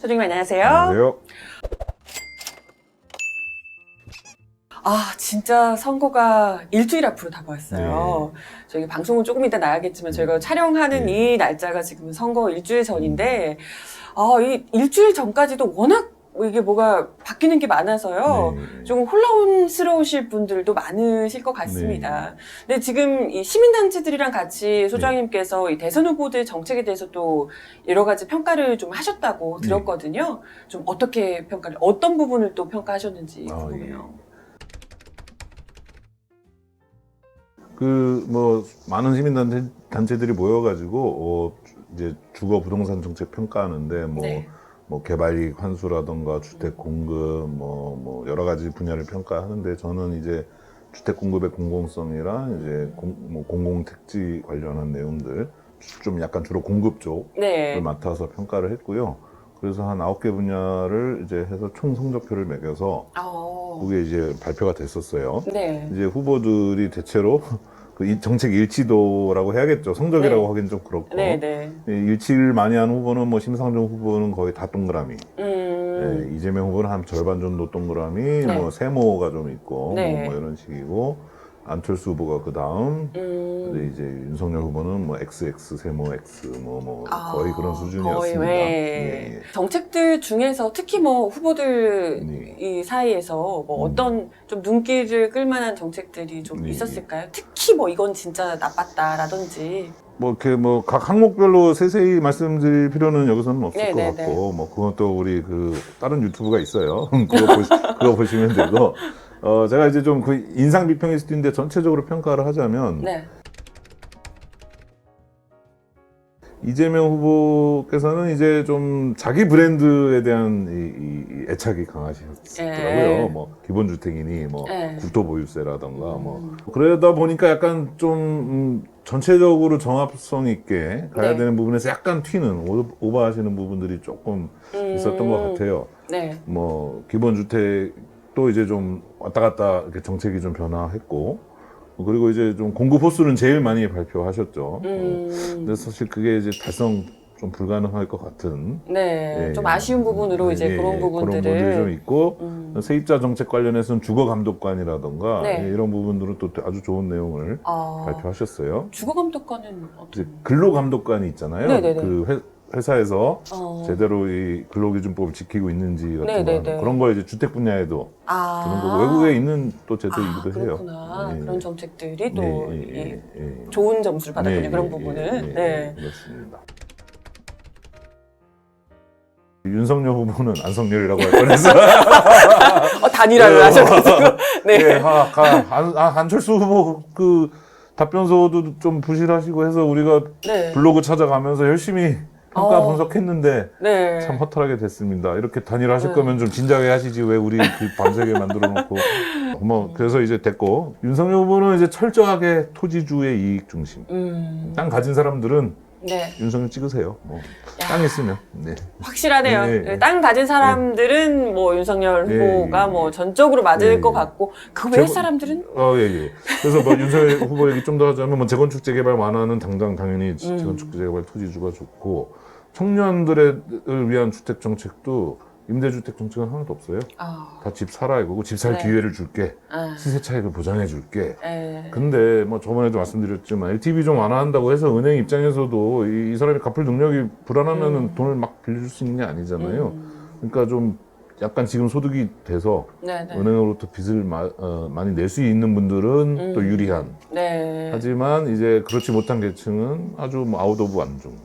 소장님 안녕하세요. 안녕하세요. 아, 진짜 선거가 일주일 앞으로 다가왔어요. 저희 방송은 조금 이따 나가겠지만 저희가 촬영하는 이 날짜가 지금 선거 일주일 전인데, 이 일주일 전까지도 워낙 이게 뭐가 바뀌는 게 많아서요. 조금 혼란스러우실 분들도 많으실 것 같습니다. 근데 지금 이 시민단체들이랑 같이 소장님께서 이 대선 후보들 정책에 대해서 또 여러 가지 평가를 좀 하셨다고 들었거든요. 좀 어떻게 평가를, 어떤 부분을 또 평가하셨는지 궁금해요. 많은 시민단체들이 모여가지고, 이제 주거 부동산 정책 평가하는데, 뭐 개발이익 환수라던가 주택 공급, 여러 가지 분야를 평가하는데, 저는 이제 주택 공급의 공공성이랑 이제 공공택지 관련한 내용들, 좀 약간 주로 공급 쪽을 맡아서 평가를 했고요. 그래서 한 9개 분야를 이제 해서 총 성적표를 매겨서 그게 이제 발표가 됐었어요. 이제 후보들이 대체로 그 정책 일치도라고 해야겠죠. 성적이라고 하긴 좀 그렇고. 일치를 많이 하는 후보는 뭐 심상정 후보는 거의 다 동그라미. 이재명 후보는 한 절반 정도 동그라미, 뭐 세모가 좀 있고, 뭐 이런 식이고. 안철수 후보가 그 다음, 근데 이제 윤석열 후보는 뭐 XX, 세모 X, 거의 그런 수준이었습니다. 거의, 정책들 중에서 특히 뭐 후보들 이 사이에서 뭐 어떤 좀 눈길을 끌만한 정책들이 좀 있었을까요? 특히 뭐 이건 진짜 나빴다라든지. 각 항목별로 세세히 말씀드릴 필요는 여기서는 없을 것 같고, 그것도 우리 다른 유튜브가 있어요. 그거 보시면 되고. 제가 이제 좀 인상 비평일 수도 있는데 전체적으로 평가를 하자면 이재명 후보께서는 이제 좀 자기 브랜드에 대한 이 애착이 강하시더라고요. 기본주택이니 국토보유세라던가 그러다 보니까 약간 좀 전체적으로 정합성 있게 가야 되는 부분에서 약간 튀는 오버하시는 부분들이 조금 있었던 것 같아요. 기본주택 또 이제 좀 왔다 갔다 이렇게 정책이 좀 변화했고, 그리고 이제 좀 공급 호수는 제일 많이 발표하셨죠. 근데 사실 그게 이제 달성 좀 불가능할 것 같은. 좀 아쉬운 부분으로 이제 그런 부분들을 좀 있고, 세입자 정책 관련해서는 주거 감독관이라던가 이런 부분들은 또 아주 좋은 내용을 발표하셨어요. 주거 감독관은 어떤? 근로 감독관이 있잖아요. 회사에서 제대로 이 근로기준법을 지키고 있는지 같은 그런 걸 이제 주택 분야에도 주는 거고 외국에 있는 또 제도이기도 해요. 그렇구나. 그런 정책들이 또 좋은 점수를 받았군요. 그런 부분은. 그렇습니다. 윤석열 후보는 안석열이라고 할 뻔했어. 단일화를 하셔가지고. 안철수 후보 답변서도 좀 부실하시고 해서 우리가 블로그 찾아가면서 열심히 평가 분석했는데 참 허탈하게 됐습니다. 이렇게 단일화하실 거면 좀 진작에 하시지 왜 우리 밤새게 만들어 놓고 그래서 이제 됐고, 윤석열 후보는 이제 철저하게 토지주의 이익 중심. 땅 가진 사람들은 윤석열 찍으세요. 땅 있으면. 확실하네요. 땅 가진 사람들은 윤석열 후보가 전적으로 맞을 것 같고, 그 외 사람들은? 그래서 윤석열 후보 얘기 좀 더 하자면 재건축 재개발 완화는 당연히 재건축 재개발 토지주가 좋고, 청년들을 위한 주택 정책도 임대주택 정책은 하나도 없어요. 다 집 사라 이거고, 집 살 기회를 줄게. 시세 차익을 보장해 줄게. 근데 저번에도 말씀드렸지만 LTV 좀 완화한다고 해서 은행 입장에서도 이 사람이 갚을 능력이 불안하면 돈을 막 빌려줄 수 있는 게 아니잖아요. 그러니까 좀 약간 지금 소득이 돼서 은행으로부터 빚을 많이 낼 수 있는 분들은 또 유리한. 하지만 이제 그렇지 못한 계층은 아주 아웃 오브 안중.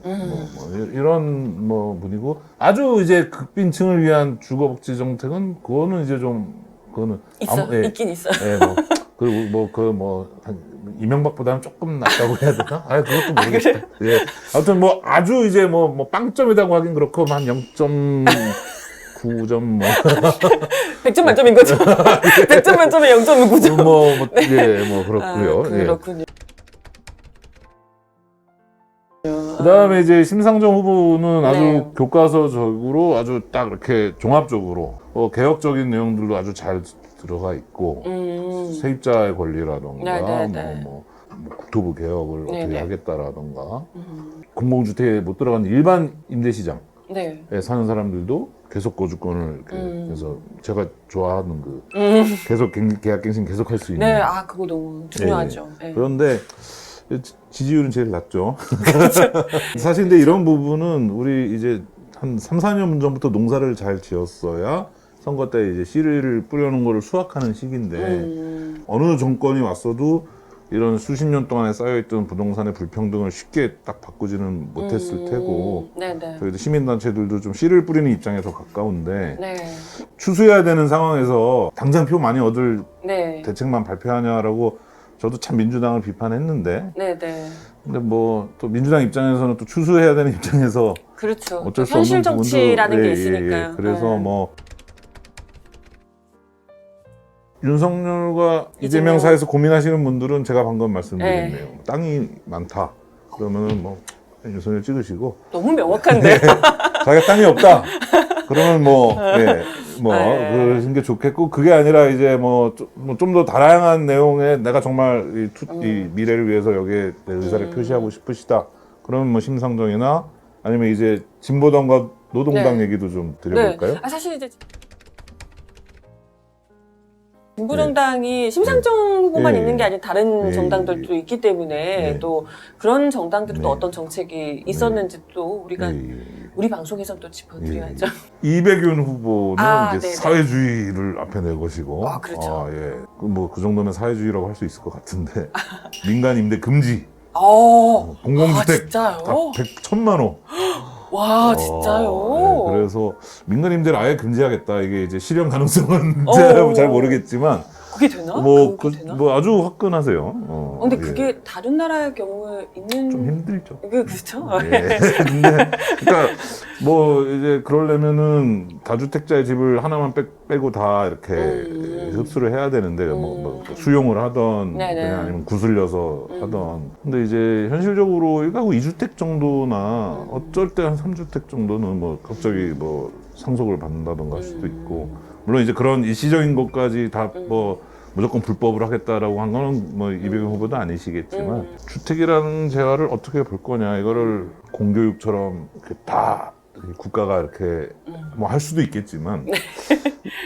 이런 분이고, 아주 이제 극빈층을 위한 주거복지 정책은 그거는 이제 그거는 있긴 있어요. 그리고 이명박보다는 조금 낫다고 해야 되나? 그것도 모르겠다. 아무튼 아주 이제 빵점이라고 하긴 그렇고 한 0.9점 100점 만점인 거죠. 100점 만점에 0.9점. 그렇고요. 그렇군요. 그다음에 이제 심상정 후보는 아주 교과서적으로 아주 딱 이렇게 종합적으로 개혁적인 내용들도 아주 잘 들어가 있고, 세입자의 권리라던가 국토부 개혁을 어떻게 하겠다라던가, 공공주택에 못 들어가는 일반 임대시장, 네. 사는 사람들도 계속 거주권을 이렇게 해서 제가 좋아하는 그 계속 계약갱신 계속 할 수 있는. 네, 아, 그거 너무 중요하죠. 네. 그런데 지지율은 제일 낮죠. 사실 근데 이런 부분은 우리 이제 한 3, 4년 전부터 농사를 잘 지었어야 선거 때 이제 씨를 뿌려놓은 거를 수확하는 시기인데 어느 정권이 왔어도 이런 수십 년 동안에 쌓여있던 부동산의 불평등을 쉽게 딱 바꾸지는 못했을 테고 네네. 저희도 시민단체들도 좀 씨를 뿌리는 입장에 더 가까운데 네. 추수해야 되는 상황에서 당장 표 많이 얻을 네. 대책만 발표하냐라고 저도 참 민주당을 비판했는데 네네. 근데 뭐 또 민주당 입장에서는 또 추수해야 되는 입장에서 그렇죠. 어쩔 수 현실 없는 정치라는 부분도 게 있으니까요. 그래서 네. 뭐 윤석열과 이재명. 이재명 사이에서 고민하시는 분들은 제가 방금 말씀드린 네. 내용 땅이 많다 그러면은 뭐 윤석열 찍으시고 너무 명확한데. 자기가 땅이 없다 그러면 뭐 네. 그러신 게 좋겠고 그게 아니라 이제 뭐 좀 더 다양한 내용에 내가 정말 이 미래를 위해서 여기에 내 의사를 표시하고 싶으시다 그러면 뭐 심상정이나 아니면 이제 진보당과 노동당 네. 얘기도 좀 드려볼까요? 네. 아, 사실 이제 진보정당이 심상정 후보만 예. 있는 게 아니라 다른 예. 정당들도 있기 때문에 예. 또 그런 정당들은 또 네. 어떤 정책이 있었는지 또 우리가 우리 방송에서 또 짚어드려야죠. 이백윤 후보는 아, 이제 네네. 사회주의를 앞에 내것이고, 아, 그렇죠. 뭐 그 정도면 사회주의라고 할 수 있을 것 같은데 민간 임대 금지, 아, 공공주택 진짜요? 딱 100,000만 원. 와, 진짜요? 그래서 민간 임대를 아예 금지하겠다. 이게 이제 실현 가능성은 어. 잘 모르겠지만, 그게 되나? 뭐, 그게 되나? 뭐 아주 화끈하세요. 근데 예. 그게 다른 나라의 경우에 있는 좀 힘들죠. 그렇죠. 예. 근데 그러니까 뭐 이제 그러려면은 다주택자의 집을 하나만 빼고 다 이렇게 흡수를 해야 되는데 뭐 수용을 하던 네네. 그냥 아니면 구슬려서 하던 근데 이제 현실적으로 1가구 2주택 정도나 어쩔 때 한 3주택 정도는 뭐 갑자기 뭐 상속을 받는다던가 할 수도 있고 물론 이제 그런 일시적인 것까지 다 뭐 무조건 불법을 하겠다라고 한 거는 뭐 이백윤 후보도 아니시겠지만 주택이라는 재화를 어떻게 볼 거냐 이거를 공교육처럼 이렇게 다 국가가 이렇게 뭐 할 수도 있겠지만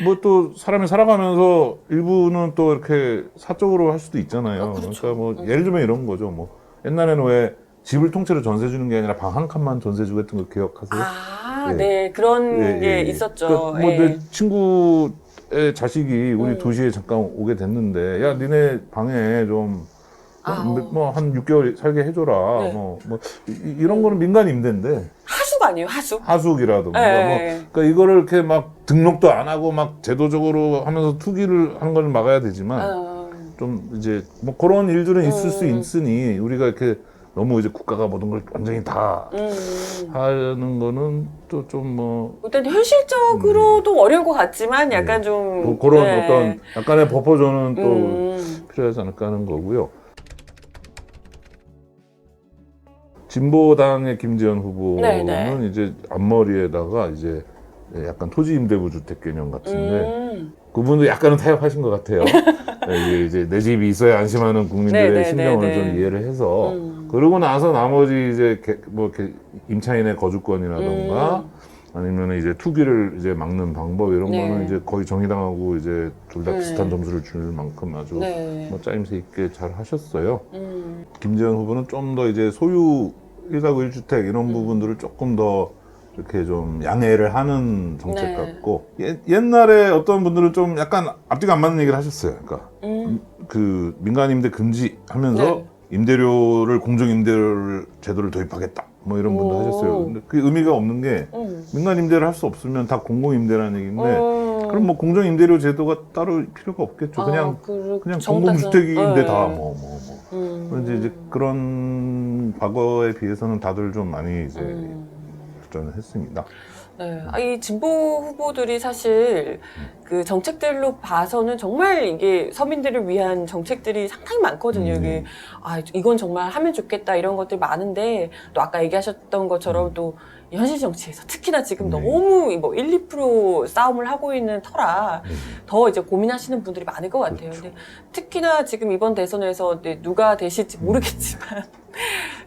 뭐 또 사람이 살아가면서 일부는 또 이렇게 사적으로 할 수도 있잖아요. 그렇죠. 그러니까 뭐 예를 들면 이런 거죠. 뭐 옛날에는 왜 집을 통째로 전세 주는 게 아니라 방 한 칸만 전세 주고 했던 거 기억하세요? 아, 예. 네. 그런 예, 게 예. 있었죠. 그러니까 뭐 예. 내 친구의 자식이 우리 도시에 잠깐 오게 됐는데, 야, 니네 방에 좀, 뭐, 한 6개월 살게 해줘라. 네. 뭐, 이런 거는 민간 임대인데, 하숙 아니에요, 하숙? 하숙이라든가, 예. 그러니까 이거를 이렇게 막 등록도 안 하고 막 제도적으로 하면서 투기를 하는 걸 막아야 되지만, 좀 이제, 뭐 그런 일들은 있을 수 있으니, 우리가 이렇게 너무 이제 국가가 모든 걸 완전히 다 하는 거는 또 좀 뭐. 일단 현실적으로도 어려울 것 같지만 약간 좀. 뭐 그런 네. 어떤 약간의 버퍼존은 또 필요하지 않을까 하는 거고요. 진보당의 김재현 후보는 네네. 이제 앞머리에다가 이제 약간 토지 임대부 주택 개념 같은데 그분도 약간은 타협하신 것 같아요. 이게 이제 내 집이 있어야 안심하는 국민들의 네네네네. 심정을 좀 이해를 해서 그러고 나서 나머지 이제 임차인의 거주권이라던가 아니면 이제 투기를 이제 막는 방법 이런 네. 거는 이제 거의 정의당하고 이제 둘 다 네. 비슷한 점수를 줄 만큼 아주 네. 뭐 짜임새 있게 잘 하셨어요. 김재현 후보는 좀 더 이제 소유 1가구 1주택 이런 부분들을 조금 더 이렇게 좀 양해를 하는 정책 네. 같고 옛날에 어떤 분들은 좀 약간 앞뒤가 안 맞는 얘기를 하셨어요. 그러니까 그 민간 임대 금지하면서 네. 임대료를 공정 임대료를 제도를 도입하겠다. 뭐 이런 분도 오. 하셨어요. 근데 그 의미가 없는 게 민간 임대를 할 수 없으면 다 공공 임대라는 얘기인데 그럼 뭐 공정 임대료 제도가 따로 필요가 없겠죠. 그냥 공공 주택인데 다 뭐. 이제 그런 과거에 비해서는 다들 좀 많이 이제 발전을 했습니다. 네. 이 진보 후보들이 사실 그 정책들로 봐서는 정말 이게 서민들을 위한 정책들이 상당히 많거든요. 이게 이건 정말 하면 좋겠다 이런 것들이 많은데 또 아까 얘기하셨던 것처럼 또 현실 정치에서 특히나 지금 너무 뭐 1, 2% 싸움을 하고 있는 터라 더 이제 고민하시는 분들이 많을 것 같아요. 그렇죠. 근데 특히나 지금 이번 대선에서 누가 되실지 모르겠지만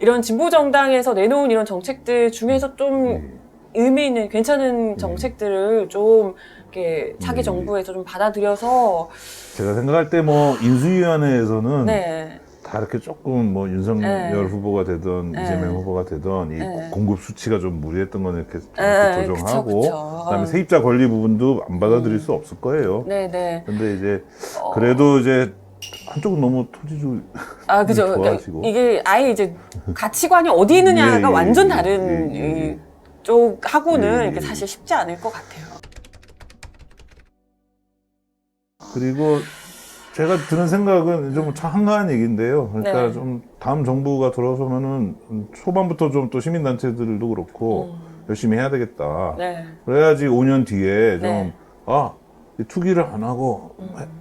이런 진보 정당에서 내놓은 이런 정책들 중에서 좀 의미 있는 괜찮은 정책들을 좀 이렇게 차기 정부에서 좀 받아들여서 제가 생각할 때 뭐 인수위원회에서는 네. 다 이렇게 조금 뭐 윤석열 네. 후보가 되든 네. 이재명 후보가 되든 이 네. 공급 수치가 좀 무리했던 건 이렇게 네, 조정하고 그쵸. 그다음에 세입자 권리 부분도 안 받아들일 수 없을 거예요. 네네. 근데 이제 그래도 이제 한쪽은 너무 토지주 아, 그죠. 좋아하시고. 그러니까 이게 아예 이제 가치관이 어디 있느냐가 예, 예, 완전 예, 다른 예, 예. 이 쪽하고는 예, 이게 예. 사실 쉽지 않을 것 같아요. 그리고 제가 드는 생각은 좀 참 한가한 얘기인데요. 그러니까 네. 좀 다음 정부가 들어서면은 초반부터 좀 또 시민단체들도 그렇고 열심히 해야 되겠다. 네. 그래야지 5년 뒤에 네. 좀, 이 투기를 안 하고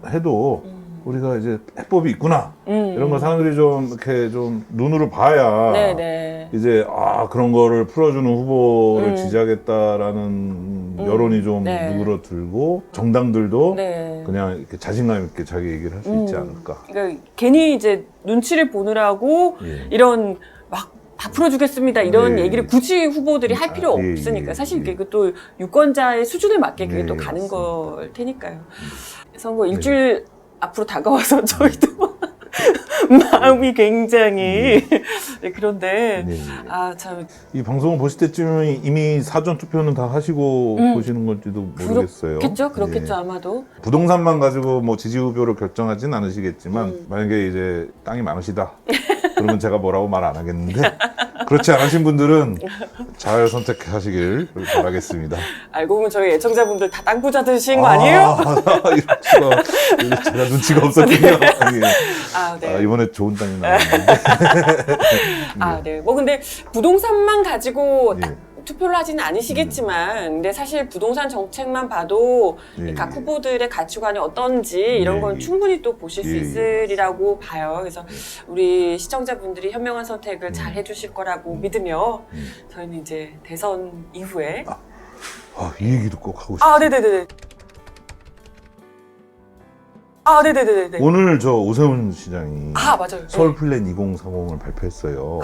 해도 우리가 이제 해법이 있구나. 이런 거 사람들이 좀 이렇게 좀 눈으로 봐야 네네. 이제 그런 거를 풀어주는 후보를 지지하겠다라는 여론이 좀 네. 누그러들고 정당들도 네. 그냥 이렇게 자신감 있게 자기 얘기를 할 수 있지 않을까. 그러니까 괜히 이제 눈치를 보느라고 예. 이런 막 다 풀어주겠습니다 이런 네. 얘기를 굳이 후보들이 할 필요 예, 없으니까 예, 사실 예. 그게 또 유권자의 수준에 맞게 그게 네, 또 가는 맞습니다. 걸 테니까요. 선거 일주일 앞으로 다가와서 저희도 마음이 굉장히 네, 그런데 네. 참 이 방송을 보실 때쯤은 이미 사전 투표는 다 하시고 보시는 건지도 모르겠어요. 그렇겠죠 예. 아마도. 부동산만 가지고 뭐 지지 후보를 결정하진 않으시겠지만 만약에 이제 땅이 많으시다 그러면 제가 뭐라고 말 안 하겠는데 그렇지 않으신 분들은 잘 선택하시길 바라겠습니다. 알고 보면 저희 애청자분들 다 땅 부자 되신 거 아니에요? 이럴 수가 제가 눈치가 없었군요. 예. 네. 이번에 좋은 땅이 나왔는데 네. 뭐 근데 부동산만 가지고 예. 딱 투표를 하지는 않으시겠지만, 근데 사실 부동산 정책만 봐도 예, 각 예. 후보들의 가치관이 어떤지 이런 예, 건 예. 충분히 또 보실 수 예, 예. 있으리라고 봐요. 그래서 우리 시청자분들이 현명한 선택을 잘 해주실 거라고 믿으며 저희는 이제 대선 이후에 이 얘기도 꼭 하고 싶어요. 네네네네. 네네네네. 오늘 저 오세훈 시장이 맞아요. 서울 플랜 2030을 발표했어요.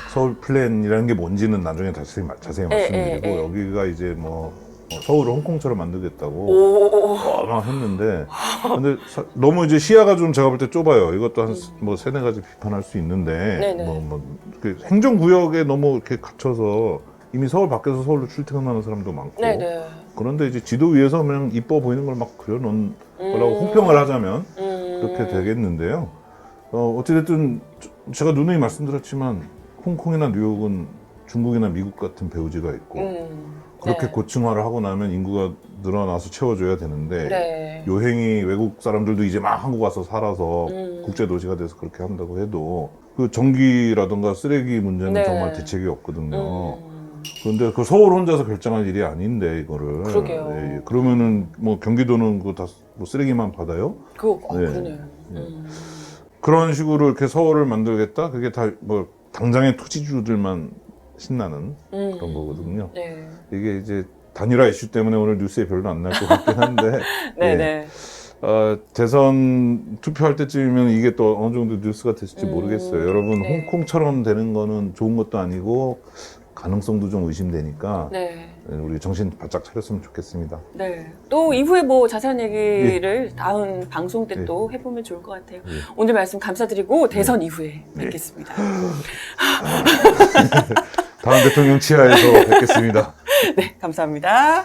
서울 플랜이라는 게 뭔지는 나중에 자세히 말씀드리고 여기가 이제 뭐 서울을 홍콩처럼 만들겠다고 막 했는데 근데 너무 이제 시야가 좀 제가 볼 때 좁아요. 이것도 한 뭐 세네 가지 비판할 수 있는데 네네. 그 행정구역에 너무 이렇게 갇혀서 이미 서울 밖에서 서울로 출퇴근하는 사람도 많고 네네. 그런데 이제 지도 위에서 그냥 이뻐 보이는 걸 막 그려놓은 거라고 혹평을 하자면 그렇게 되겠는데요. 어찌됐든 제가 누누이 말씀드렸지만 홍콩이나 뉴욕은 중국이나 미국 같은 배후지가 있고 그렇게 네. 고층화를 하고 나면 인구가 늘어나서 채워줘야 되는데 네. 요행이 외국 사람들도 이제 막 한국 와서 살아서 국제 도시가 돼서 그렇게 한다고 해도 그 전기라든가 쓰레기 문제는 네. 정말 대책이 없거든요. 그런데 그 서울 혼자서 결정할 일이 아닌데 이거를 그러게요. 예, 그러면은 뭐 경기도는 그 다 뭐 쓰레기만 받아요? 그러네요. 그런 식으로 이렇게 서울을 만들겠다? 그게 다 뭐 당장의 토지주들만 신나는 그런 거거든요. 네. 이게 이제 단일화 이슈 때문에 오늘 뉴스에 별로 안 날 것 같긴 한데 네네. 대선 투표할 때쯤이면 이게 또 어느 정도 뉴스가 됐을지 모르겠어요. 여러분 네. 홍콩처럼 되는 거는 좋은 것도 아니고 가능성도 좀 의심되니까 네. 우리 정신 바짝 차렸으면 좋겠습니다. 네. 또 이후에 뭐 자세한 얘기를 다음 방송 때 또 해보면 좋을 것 같아요. 오늘 말씀 감사드리고 대선 이후에 뵙겠습니다. 다음 대통령 치하에서 뵙겠습니다. 네, 감사합니다.